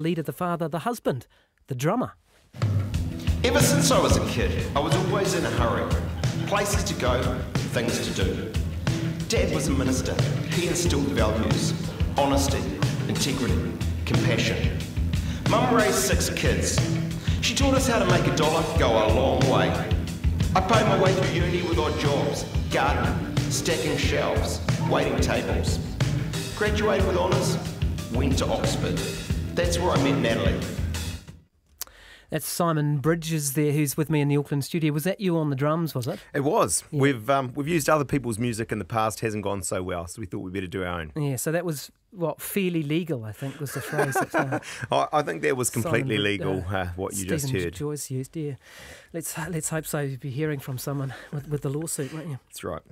leader, the father, the husband, the drummer. Ever since I was a kid, I was always in a hurry. Places to go, things to do. Dad was a minister. He instilled values, honesty, integrity, compassion. Mum raised 6 kids. She taught us how to make a dollar go a long way. I paid my way through uni with odd jobs, gardening, stacking shelves, waiting tables. Graduated with honours, went to Oxford. That's where I met Natalie. That's Simon Bridges there, who's with me in the Auckland studio. Was that you on the drums, was it? It was. Yeah. We've used other people's music in the past, hasn't gone so well, so we thought we'd better do our own. Yeah, so that was, what, fairly legal, I think, was the phrase. That, I think that was completely Simon, legal, what you just Stephen heard. Joyce used, yeah. Let's hope so. You'll be hearing from someone with the lawsuit, won't you? That's right.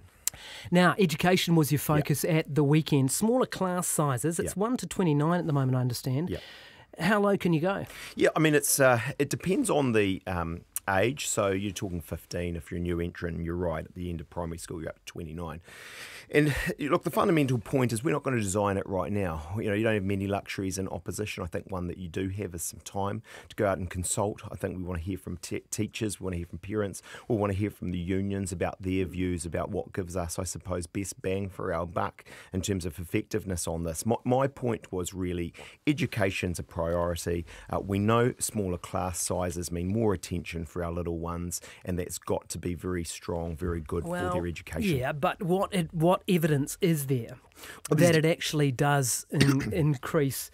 Now, education was your focus at the weekend. Smaller class sizes. It's 1 to 29 at the moment, I understand. Yeah. How low can you go? Yeah, I mean, it depends on the age. So you're talking 15 if you're a new entrant, you're right, at the end of primary school, you're up to 29. And look, the fundamental point is we're not going to design it right now. You know, you don't have many luxuries in opposition. I think one that you do have is some time to go out and consult. I think we want to hear from teachers, we want to hear from parents, we want to hear from the unions about their views about what gives us, I suppose, best bang for our buck in terms of effectiveness on this. My point was really education's a priority. We know smaller class sizes mean more attention for our little ones, and that's got to be very strong, very good for their education. Yeah, but what evidence is there that it actually does increase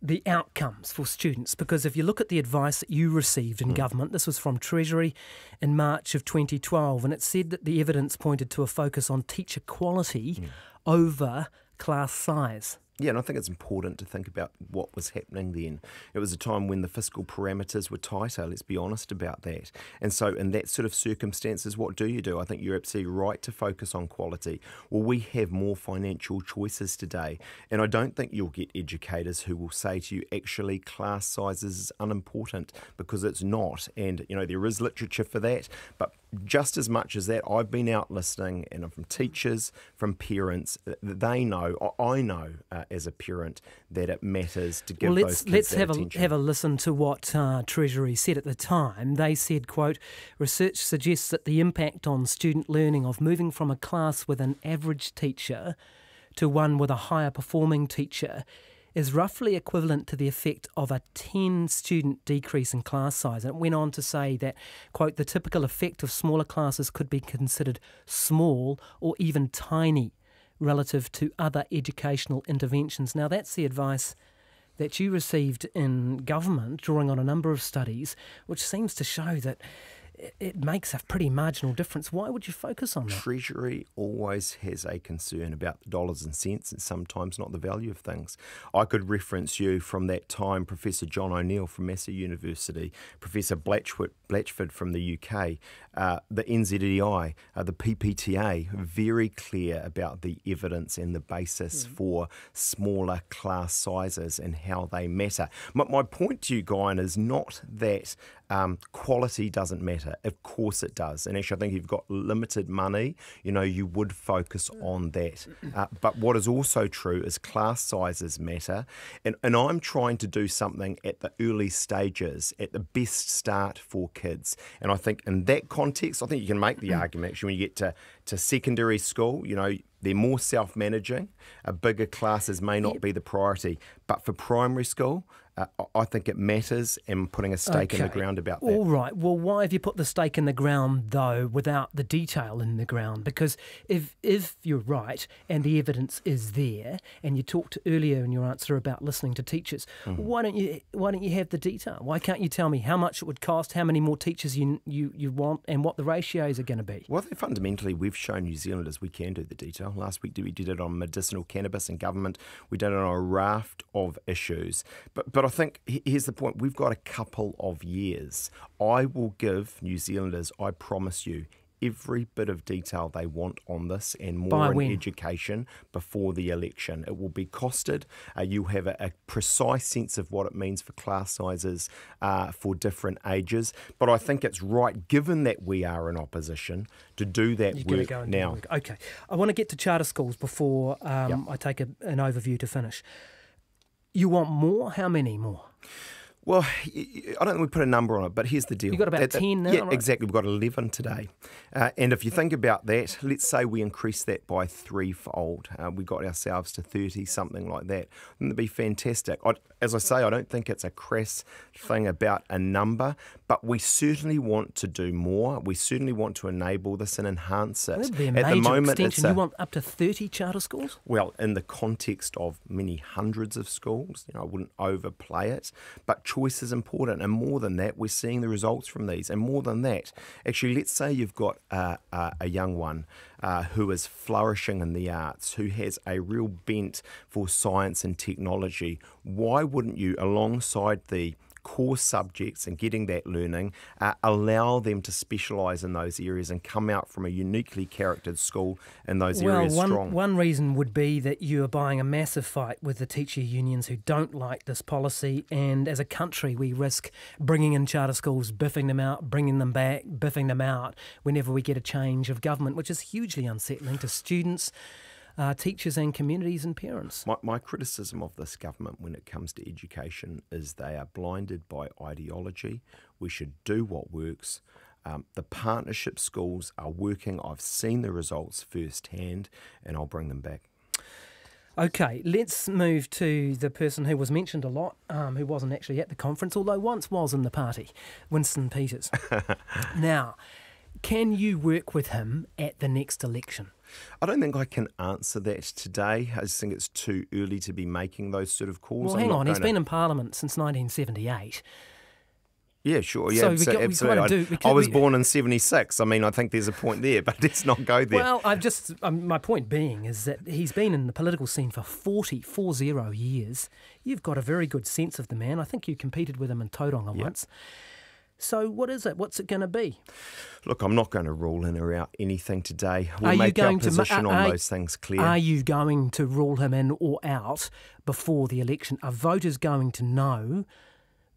the outcomes for students? Because if you look at the advice that you received in government, this was from Treasury in March of 2012, and it said that the evidence pointed to a focus on teacher quality over class size. Yeah, and I think it's important to think about what was happening then. It was a time when the fiscal parameters were tighter, let's be honest about that. And so in that sort of circumstances, what do? I think you're absolutely right to focus on quality. Well, we have more financial choices today, and I don't think you'll get educators who will say to you, actually, class sizes is unimportant, because it's not. And, you know, there is literature for that, but just as much as that, I've been out listening, and from teachers, from parents, they know, I know as a parent, that it matters to give those kids that attention. Let's have a listen to what Treasury said at the time. They said, quote, research suggests that the impact on student learning of moving from a class with an average teacher to one with a higher performing teacher is roughly equivalent to the effect of a 10-student decrease in class size. And it went on to say that, quote, the typical effect of smaller classes could be considered small or even tiny relative to other educational interventions. Now, that's the advice that you received in government, drawing on a number of studies, which seems to show that it makes a pretty marginal difference. Why would you focus on that? Treasury always has a concern about the dollars and cents and sometimes not the value of things. I could reference you from that time, Professor John O'Neill from Massey University, Professor Blatchford from the UK, the NZEI, the PPTA, very clear about the evidence and the basis for smaller class sizes and how they matter. My point to you, Guyan, is not that quality doesn't matter. Of course it does. And actually, I think if you've got limited money, you know, you would focus on that. But what is also true is class sizes matter. And I'm trying to do something at the early stages, at the best start for kids. And I think in that context, I think you can make the argument, actually, when you get to secondary school, you know, they're more self-managing. Bigger classes may not be the priority. But for primary school, I think it matters, and putting a stake in the ground about that. All right. Well, why have you put the stake in the ground, though, without the detail in the ground? Because if you're right and the evidence is there, and you talked earlier in your answer about listening to teachers, why don't you have the detail? Why can't you tell me how much it would cost, how many more teachers you want, and what the ratios are going to be? Well, fundamentally, we've shown New Zealanders we can do the detail. Last week we did it on medicinal cannabis and government. We did it on a raft of issues. But I think here's the point. We've got a couple of years. I will give New Zealanders, I promise you, every bit of detail they want on this and more in education before the election. It will be costed. You'll have a precise sense of what it means for class sizes for different ages. But I think it's right, given that we are in opposition, to do that work now. Okay. I want to get to charter schools before I take an overview to finish. You want more? How many more? Well, I don't think we put a number on it, but here's the deal. You've got about 10 now, Yeah, right? exactly. We've got 11 today. And if you think about that, let's say we increase that by threefold. We got ourselves to 30, something like that. Wouldn't it be fantastic? As I say, I don't think it's a crass thing about a number, but we certainly want to do more. We certainly want to enable this and enhance it. That'd be a At the major moment, extension. You want up to 30 charter schools? Well, in the context of many hundreds of schools, I wouldn't overplay it, but choice is important, and more than that, we're seeing the results from these. And more than that, actually, let's say you've got a young one who is flourishing in the arts, who has a real bent for science and technology. Why wouldn't you, alongside the core subjects and getting that learning, allow them to specialise in those areas and come out from a uniquely charactered school in those areas strong? One reason would be that you are buying a massive fight with the teacher unions who don't like this policy, and as a country we risk bringing in charter schools, biffing them out, bringing them back, biffing them out whenever we get a change of government, which is hugely unsettling to students, teachers and communities and parents. My criticism of this government when it comes to education is they are blinded by ideology. We should do what works. The partnership schools are working. I've seen the results firsthand, and I'll bring them back. Okay, let's move to the person who was mentioned a lot, who wasn't actually at the conference, although once was in the party, Winston Peters. Now, can you work with him at the next election? I don't think I can answer that today. I just think it's too early to be making those sort of calls. Well, hang on, he's been in Parliament since 1978. Yeah, sure. Yeah, So absolutely. I was born in 76. I mean, I think there's a point there, but let's not go there. Well, my point being is that he's been in the political scene for 40 years. You've got a very good sense of the man. I think you competed with him in Tauranga once. So what is it? What's it going to be? Look, I'm not going to rule in or out anything today. We'll make our position on those things clear. Are you going to rule him in or out before the election? Are voters going to know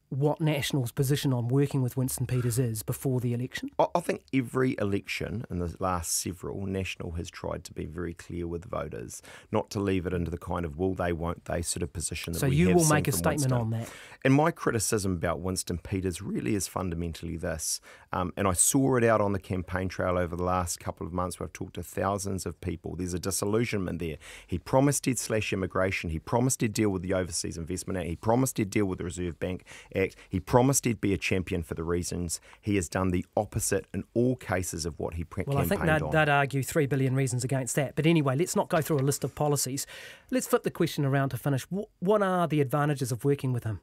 what National's position on working with Winston Peters is before the election? I think every election in the last several, National has tried to be very clear with voters, not to leave it into the kind of will they, won't they sort of position that we have seen. So you will make a from statement Winston on that? And my criticism about Winston Peters really is fundamentally this, and I saw it out on the campaign trail over the last couple of months where I've talked to thousands of people. There's a disillusionment there. He promised he'd slash immigration. He promised he'd deal with the Overseas Investment Act. He promised he'd deal with the Reserve Bank Act. He promised he'd be a champion for the reasons. He has done the opposite in all cases of what he campaigned on. Well, I think they'd argue 3 billion reasons against that. But anyway, let's not go through a list of policies. Let's flip the question around to finish. What are the advantages of working with him?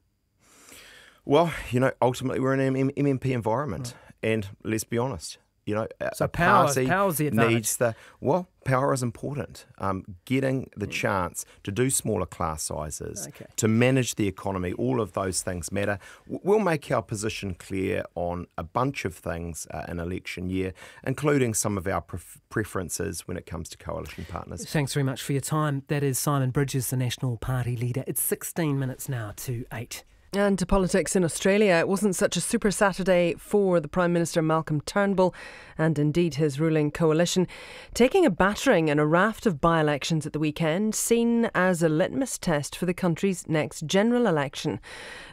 Well, ultimately we're in an MMP environment, and let's be honest, so power's the advantage. Power is important. Getting the chance to do smaller class sizes, to manage the economy, all of those things matter. We'll make our position clear on a bunch of things in election year, including some of our preferences when it comes to coalition partners. Thanks very much for your time. That is Simon Bridges, the National Party leader. It's 16 minutes now to 8. And to politics in Australia, it wasn't such a super Saturday for the Prime Minister Malcolm Turnbull and indeed his ruling coalition, taking a battering in a raft of by-elections at the weekend, seen as a litmus test for the country's next general election.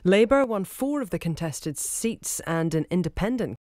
Labour won 4 of the contested seats and an independent